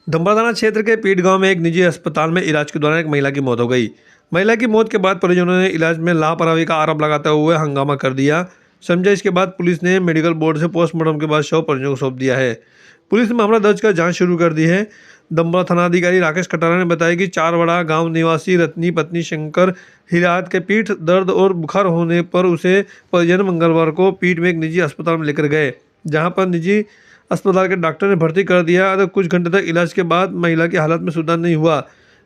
डंबरा थाना क्षेत्र के पीट गांव में एक निजी अस्पताल में इलाज के दौरान एक महिला की मौत हो गई। महिला की मौत के बाद परिजनों ने इलाज में लापरवाही का आरोप लगाते हुए हंगामा कर दिया। समझा इसके बाद पुलिस ने मेडिकल बोर्ड से पोस्टमार्टम के बाद शव परिजनों को सौंप दिया है। पुलिस ने मामला दर्ज कर जांच शुरू कर दी है। डंबरा थानाधिकारी राकेश कटारा ने बताया कि चारवाड़ा गांव निवासी रत्नी पत्नी शंकर हिरात के पीठ दर्द और बुखार होने पर उसे परिजन मंगलवार को पीठ में एक निजी अस्पताल में लेकर गए, जहां पर निजी अस्पताल के डॉक्टर ने भर्ती कर दिया। तो कुछ घंटे तक इलाज के बाद महिला की हालत में सुधार नहीं हुआ,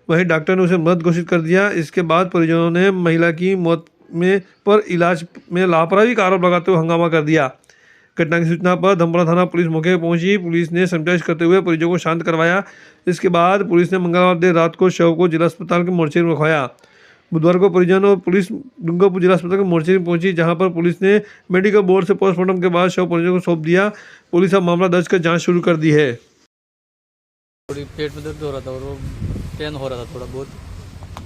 वहीं डॉक्टर ने उसे मृत घोषित कर दिया। इसके बाद परिजनों ने महिला की मौत में पर इलाज में लापरवाही का आरोप लगाते हुए हंगामा कर दिया। घटना की सूचना पर डंबरा थाना पुलिस मौके पर पहुंची। पुलिस ने समझाइश करते हुए परिजनों को शांत करवाया। इसके बाद पुलिस ने मंगलवार देर रात को शव को जिला अस्पताल के मोर्चे में रखवाया। बुधवार को परिजन और पुलिस डूंगरपुर जिला अस्पताल के मोर्चे में पहुंची, जहां पर पुलिस ने मेडिकल बोर्ड से पोस्टमार्टम के बाद शव परिजनों को सौंप दिया। पुलिस अब मामला दर्ज कर जांच शुरू कर दी है। थोड़ी पेट में दर्द हो रहा था और वो पेन हो रहा था थोड़ा बहुत,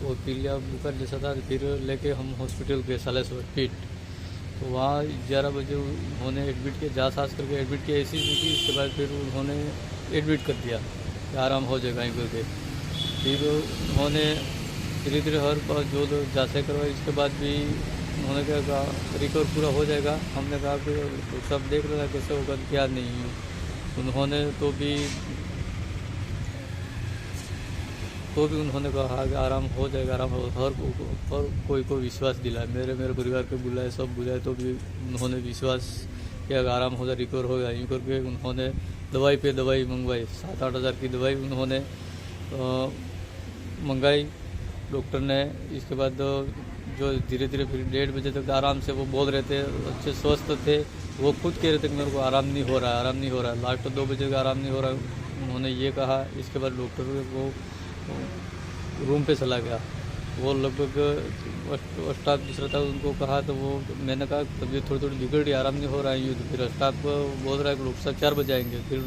वो पीलिया बुखार जैसा था। फिर लेके हम हॉस्पिटल गए सालेश्वर पीठ, तो वहाँ 11 बजे उन्होंने एडमिट किया, जाँच सांस करके एडमिट किया ऐसी की। उसके बाद फिर उन्होंने एडमिट कर दिया कि आराम हो जाएगा यूँ करके। फिर उन्होंने धीरे धीरे हर जो जाँचें करवाई, इसके बाद भी उन्होंने कहा रिकवर पूरा हो जाएगा। हमने कहा कि सब देख रहा कैसे होगा, क्या नहीं। उन्होंने तो भी उन्होंने कहा कि आराम हो जाएगा, आराम हो। हर कोई को विश्वास दिलाया, मेरे परिवार के बुलाए, सब बुलाए, तो भी उन्होंने विश्वास किया कि आराम हो जाए, रिकवर हो जाए। यूँ करके उन्होंने दवाई पे दवाई मंगवाई, 7-8 हज़ार की दवाई उन्होंने मंगाई डॉक्टर ने। इसके बाद जो धीरे धीरे फिर 1:30 बजे तक आराम से वो बोल रहे थे, अच्छे स्वस्थ थे। वो खुद कह रहे थे कि मेरे को आराम नहीं हो रहा है, आराम नहीं हो रहा है। लास्ट 2 बजे का आराम नहीं हो रहा है उन्होंने ये कहा। इसके बाद डॉक्टर वो रूम पे चला गया। वो लगभग स्टाफ दूसरा था, उनको कहा तो वो मैंने कहा तबीयत थोड़ी बिगड़ रही, आराम नहीं हो रहा है। तो फिर स्टाफ बोल रहा है कि डॉक्टर साहब 4 बजे आएंगे। फिर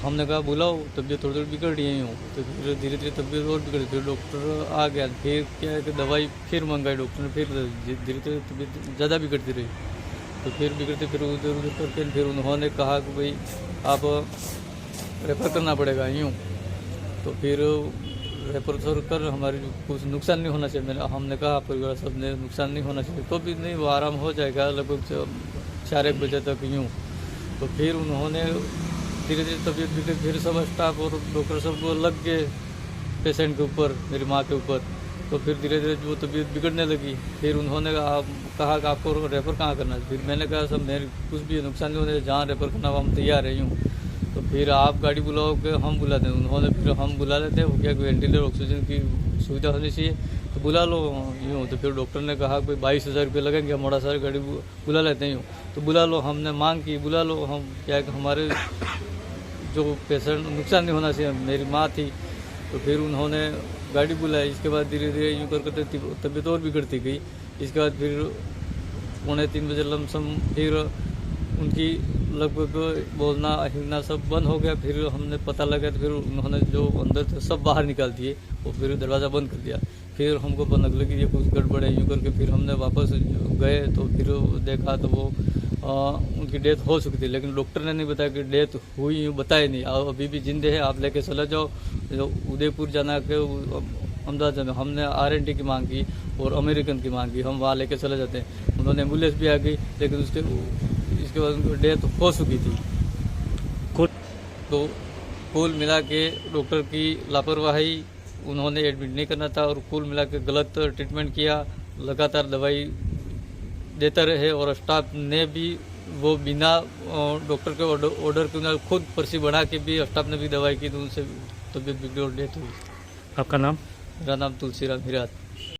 हमने कहा बुलाओ, तबीयत थोड़ी बिगड़ रही है यूँ। तो फिर धीरे धीरे तबीयत और बिगड़ी। फिर डॉक्टर आ गया। फिर क्या है कि दवाई फिर मंगाई डॉक्टर ने। फिर धीरे धीरे तबीयत ज़्यादा बिगड़ती रही। तो फिर बिगड़ते फिर उधर उधर करके फिर उन्होंने कहा कि भाई आप रेफ़र करना पड़ेगा यूँ। तो फिर रेफर कर हमारे कुछ नुकसान नहीं होना चाहिए। हमने कहा परिवार सब ने नुकसान नहीं होना चाहिए, तो भी नहीं, वो आराम हो जाएगा लगभग 4-1 बजे तक यूँ। तो फिर उन्होंने धीरे धीरे तबीयत बिगड़ी। फिर सब स्टाफ और डॉक्टर सब लग गए पेशेंट के ऊपर, मेरी माँ के ऊपर। तो फिर धीरे धीरे वो तबीयत बिगड़ने लगी। फिर उन्होंने कहा कि आपको रेफ़र कहाँ करना है। फिर मैंने कहा सब मेरे कुछ भी नुकसान नहीं होने, जहाँ रेफ़र करना हो हम तैयार है यूँ। तो फिर आप गाड़ी बुलाओ कि हम बुला दें। उन्होंने फिर हम बुला लेते हैं, वो क्या वेंटिलेटर ऑक्सीजन की सुविधा होनी चाहिए तो बुला लो यूँ। तो फिर डॉक्टर ने कहा कि 22,000 रुपये लगेंगे, हम बड़ा सारी गाड़ी बुला लेते हैं यूँ। तो बुला लो, हमने मांग की बुला लो। हम क्या है कि हमारे जो पेशेंट नुकसान नहीं होना चाहिए, मेरी माँ थी। तो फिर उन्होंने गाड़ी बुलाई। इसके बाद धीरे धीरे यूँ करके तबीयत और बिगड़ती गई। इसके बाद फिर 2:45 बजे लमसम फिर उनकी लगभग बोलना हिलना सब बंद हो गया। फिर हमने पता लगा तो फिर उन्होंने जो अंदर थे सब बाहर निकाल दिए और फिर दरवाज़ा बंद कर दिया। फिर हमको पता लगा कि ये कुछ गड़बड़ है यूँ करके फिर हमने वापस गए। तो फिर देखा तो वो उनकी डेथ हो चुकी थी, लेकिन डॉक्टर ने नहीं बताया कि डेथ हुई, यूँ बताया नहीं। अभी भी जिंदे है, आप लेके चले जाओ। जो उदयपुर जाना के अहमदाबाद जाना, हमने RNT की मांग की और अमेरिकन की मांग की, हम वहाँ लेके चले जाते हैं। उन्होंने एम्बुलेंस भी आ गई, लेकिन इसके बाद उनको डेथ हो चुकी थी। तो कुल मिला के डॉक्टर की लापरवाही, उन्होंने एडमिट नहीं करना था और कुल मिला के गलत ट्रीटमेंट किया। लगातार दवाई देता रहे और स्टाफ ने भी वो बिना डॉक्टर के ऑर्डर के खुद पर्ची बना के भी स्टाफ ने भी दवाई की, तो उनसे तबीयत बिगड़ी और डेथ हुई। आपका नाम? मेरा नाम तुलसीराम हिरात।